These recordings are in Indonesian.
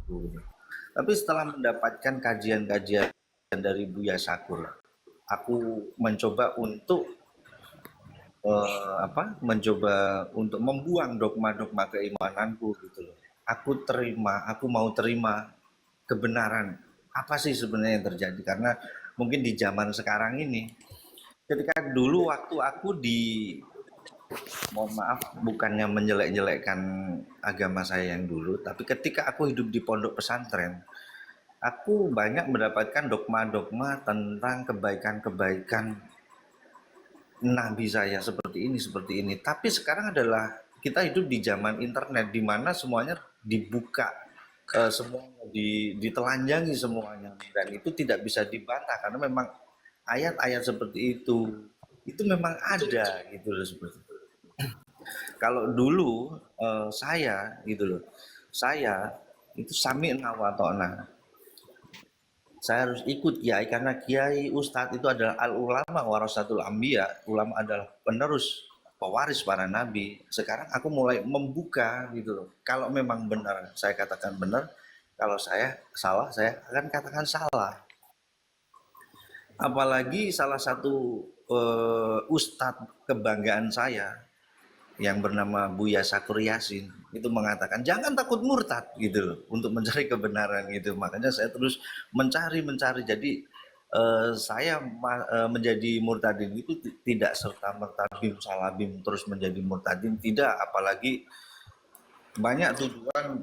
aku. Tapi setelah mendapatkan kajian-kajian dari Buya Sakur, aku mencoba untuk mencoba untuk membuang dogma-dogma keimananku gitu loh. Aku mau terima kebenaran. Apa sih sebenarnya yang terjadi? Karena mungkin di zaman sekarang ini, ketika dulu waktu aku mohon maaf, bukannya menjelek-jelekkan agama saya yang dulu, tapi ketika aku hidup di pondok pesantren, aku banyak mendapatkan dogma-dogma tentang kebaikan-kebaikan nabi saya seperti ini. Tapi sekarang adalah kita hidup di zaman internet di mana semuanya dibuka, semuanya ditelanjangi semuanya, dan itu tidak bisa dibantah karena memang ayat-ayat seperti itu memang ada gitu loh seperti itu. Kalau dulu saya gitu loh, saya itu sami'na wa ta'na. Saya harus ikut kiai karena kiai ustadz itu adalah al ulama warasatul ambia, ulama adalah penerus pewaris para nabi. Sekarang aku mulai membuka gitu loh. Kalau memang benar saya katakan benar, kalau saya salah saya akan katakan salah. Apalagi salah satu ustadz kebanggaan saya yang bernama Buya Sakur Yasin itu mengatakan jangan takut murtad gitu loh untuk mencari kebenaran gitu. Makanya saya terus mencari jadi saya menjadi murtadin itu tidak serta merta bim salabim terus menjadi murtadin, tidak. Apalagi banyak tujuan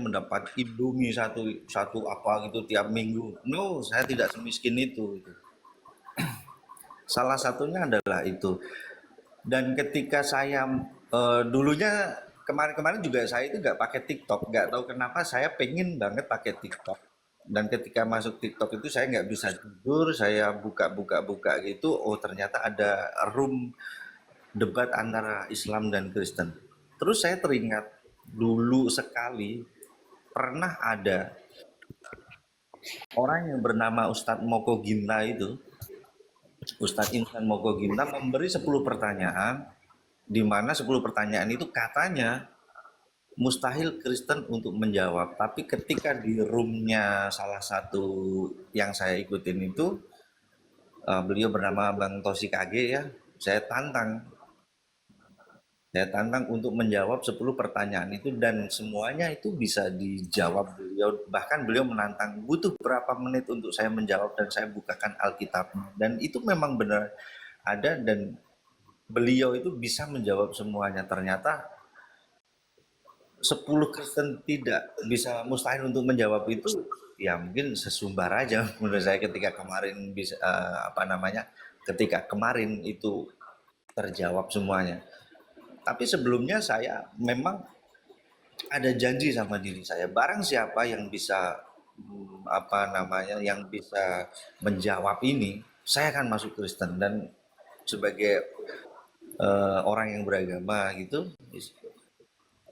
mendapat Indomie satu satu apa gitu tiap minggu. No, saya tidak semiskin itu gitu. Salah satunya adalah itu. Dan ketika saya dulunya kemarin-kemarin juga saya itu nggak pakai TikTok, nggak tahu kenapa saya pengen banget pakai TikTok. Dan ketika masuk TikTok itu saya nggak bisa tidur, saya buka gitu, oh ternyata ada room debat antara Islam dan Kristen. Terus saya teringat dulu sekali pernah ada orang yang bernama Ustadz Moko Ginta itu, Ustadz Insan Moko Ginta memberi 10 pertanyaan, di mana 10 pertanyaan itu katanya mustahil Kristen untuk menjawab. Tapi ketika di roomnya salah satu yang saya ikutin itu, beliau bernama Bang Tosi Kage ya, saya tantang. Saya tantang untuk menjawab 10 pertanyaan itu dan semuanya itu bisa dijawab beliau. Bahkan beliau menantang butuh berapa menit untuk saya menjawab dan saya bukakan Alkitabnya. Dan itu memang benar ada dan beliau itu bisa menjawab semuanya. Ternyata 10 Kristen tidak bisa, mustahil untuk menjawab itu, ya mungkin sesumbar aja menurut saya ketika kemarin bisa ketika kemarin itu terjawab semuanya. Tapi sebelumnya saya memang ada janji sama diri saya, barang siapa yang bisa yang bisa menjawab ini, saya akan masuk Kristen. Dan sebagai orang yang beragama gitu,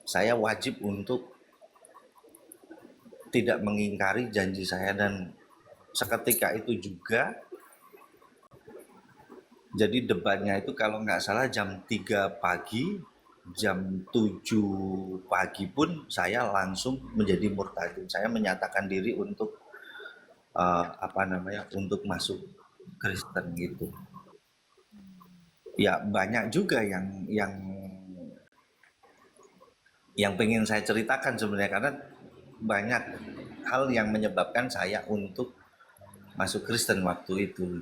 saya wajib untuk tidak mengingkari janji saya. Dan seketika itu juga, jadi debatnya itu kalau nggak salah jam 3 pagi, jam 7 pagi pun saya langsung menjadi murtadin. Saya menyatakan diri untuk untuk masuk Kristen gitu. Ya banyak juga yang pengen saya ceritakan sebenarnya, karena banyak hal yang menyebabkan saya untuk masuk Kristen waktu itu.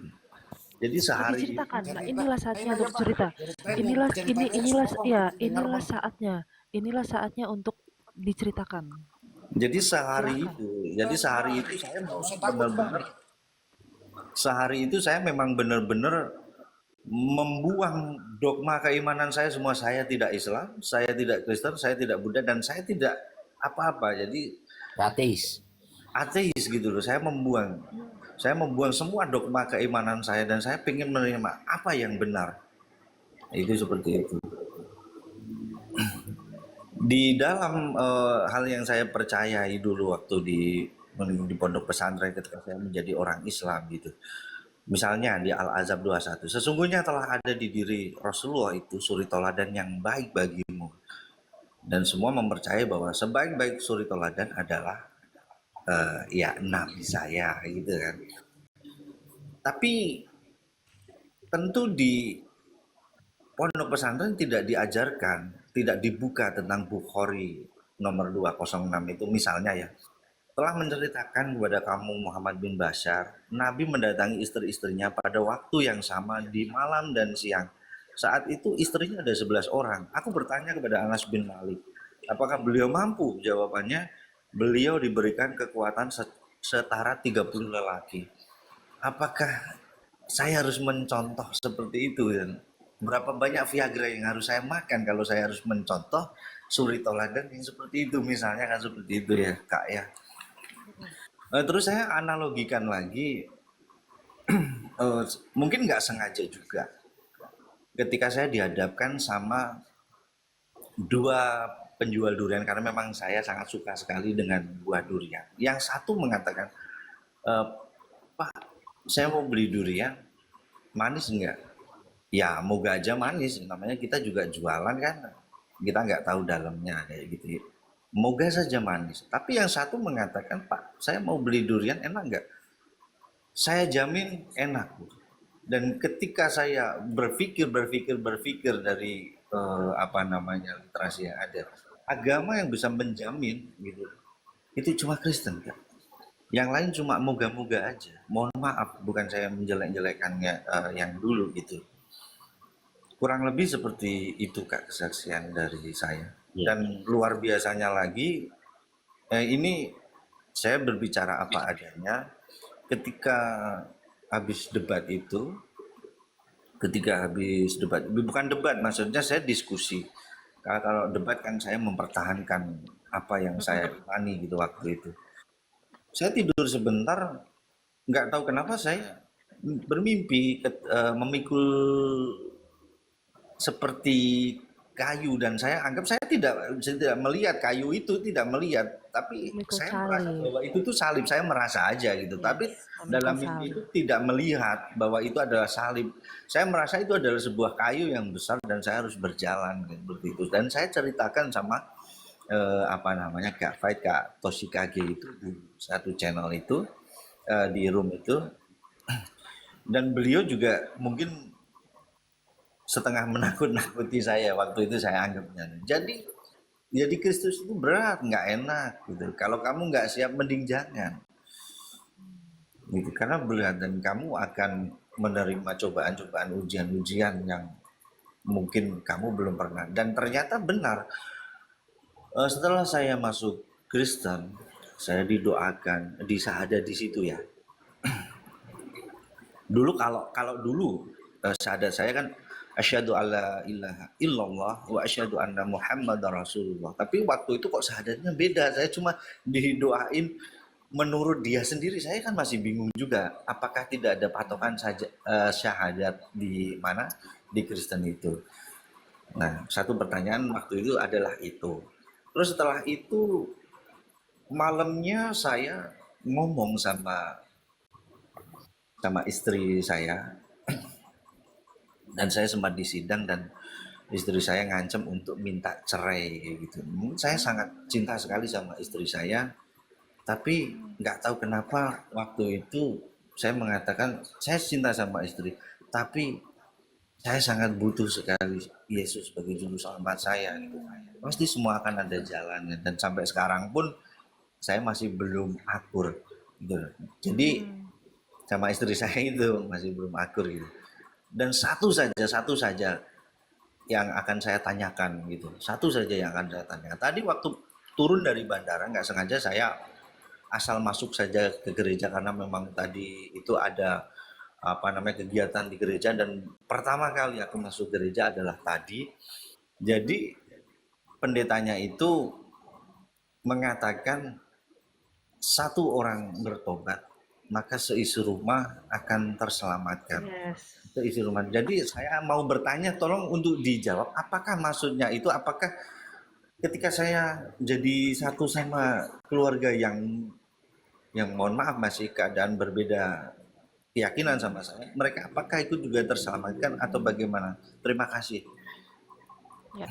Jadi Bisa sehari itu, diceritakan. Nah, inilah saatnya untuk cerita. Inilah saatnya. Inilah saatnya untuk diceritakan. jadi sehari Silahkan. itu, jadi sehari itu saya memang benar-benar membuang dogma keimanan saya semua. Saya tidak Islam, saya tidak Kristen, saya tidak Buddha, dan saya tidak apa-apa. Jadi Ateis. ateis gitu loh. Saya membuang semua dogma keimanan saya dan saya ingin menerima apa yang benar. Itu seperti itu. Di dalam hal yang saya percayai dulu waktu di pondok pesantren ketika saya menjadi orang Islam gitu. Misalnya di Al-Azab 21, sesungguhnya telah ada di diri Rasulullah itu suri toladan yang baik bagimu. dan semua mempercayai bahwa sebaik-baik suri toladan adalah ya nabi saya gitu kan. Tapi tentu di pondok pesantren tidak diajarkan, tidak dibuka tentang Bukhari nomor 206 itu misalnya ya. Telah menceritakan kepada kamu Muhammad bin Bashar, Nabi mendatangi istri-istrinya pada waktu yang sama di malam dan siang. Saat itu istrinya ada 11 orang. Aku bertanya kepada Anas bin Malik, apakah beliau mampu? Jawabannya, beliau diberikan kekuatan setara 30 lelaki. Apakah saya harus mencontoh seperti itu? Dan berapa banyak Viagra yang harus saya makan kalau saya harus mencontoh suri toladan yang seperti itu misalnya, kan seperti itu ya Kak ya. Terus saya analogikan lagi, mungkin nggak sengaja juga. Ketika saya dihadapkan sama dua penjual durian, karena memang saya sangat suka sekali dengan buah durian. Yang satu mengatakan, Pak, saya mau beli durian, manis enggak? Ya, moga aja manis. Namanya kita juga jualan kan, kita nggak tahu dalamnya kayak gitu. Moga saja manis. Tapi yang satu mengatakan, Pak, saya mau beli durian, enak nggak? Saya jamin enak. Dan ketika saya berpikir dari apa namanya literasi yang ada, agama yang bisa menjamin gitu, itu cuma Kristen kan. Yang lain cuma moga-moga aja. Mohon maaf, bukan saya menjelek-jelekannya yang dulu gitu. Kurang lebih seperti itu Kak kesaksian dari saya. Dan luar biasanya lagi, ini saya berbicara apa adanya. Ketika habis debat itu, bukan debat, maksudnya saya diskusi. Karena kalau debat kan saya mempertahankan apa yang saya imani gitu waktu itu. Saya tidur sebentar, nggak tahu kenapa saya bermimpi memikul seperti kayu, dan saya anggap saya tidak melihat kayu itu, tidak melihat, tapi Memikul saya merasa salib. bahwa itu tuh salib, saya merasa aja gitu. Tapi Yes, memikul dalam mimpi salib. itu tidak melihat bahwa itu adalah salib. Saya merasa itu adalah sebuah kayu yang besar dan saya harus berjalan seperti itu. Dan saya ceritakan sama apa namanya Kak Faid, Kak Toshikage itu di satu channel itu, di room itu, dan beliau juga mungkin setengah menakut-nakuti saya waktu itu, saya anggapnya. Jadi Kristus itu berat, nggak enak gitu. Kalau kamu nggak siap, mending jangan. Gitu. Karena berat dan kamu akan menerima cobaan-cobaan, ujian-ujian yang mungkin kamu belum pernah. Dan ternyata benar. Setelah saya masuk Kristen, saya didoakan di syahadat di situ ya. Dulu kalau dulu syahadat saya kan asyhadu alla ilaha illallah wa asyhadu anna muhammadar rasulullah. Tapi waktu itu kok syahadatnya beda. Saya cuma didoain menurut dia sendiri. Saya kan masih bingung juga. Apakah tidak ada patokan saja syahadat di mana di Kristen itu? Nah, satu pertanyaan waktu itu adalah itu. Terus setelah itu malamnya saya ngomong sama istri saya, dan saya sempat disidang dan istri saya ngancem untuk minta cerai gitu. Saya sangat cinta sekali sama istri saya, tapi nggak tahu kenapa waktu itu saya mengatakan saya cinta sama istri, tapi saya sangat butuh sekali Yesus sebagai juru selamat saya gitu. Pasti semua akan ada jalannya, dan sampai sekarang pun saya masih belum akur gitu. Jadi sama istri saya itu masih belum akur gitu. Dan satu saja yang akan saya tanyakan gitu. Satu saja yang akan saya tanyakan. Tadi waktu turun dari bandara nggak sengaja saya asal masuk saja ke gereja karena memang tadi itu ada apa namanya kegiatan di gereja, dan pertama kali aku masuk gereja adalah tadi. Jadi pendetanya itu mengatakan satu orang bertobat maka seisi rumah akan terselamatkan. Yes. Seisi rumah. Jadi saya mau bertanya, tolong untuk dijawab, apakah maksudnya itu, apakah ketika saya jadi satu sama keluarga yang mohon maaf masih keadaan berbeda keyakinan sama saya, mereka apakah itu juga terselamatkan atau bagaimana? Terima kasih. Ya.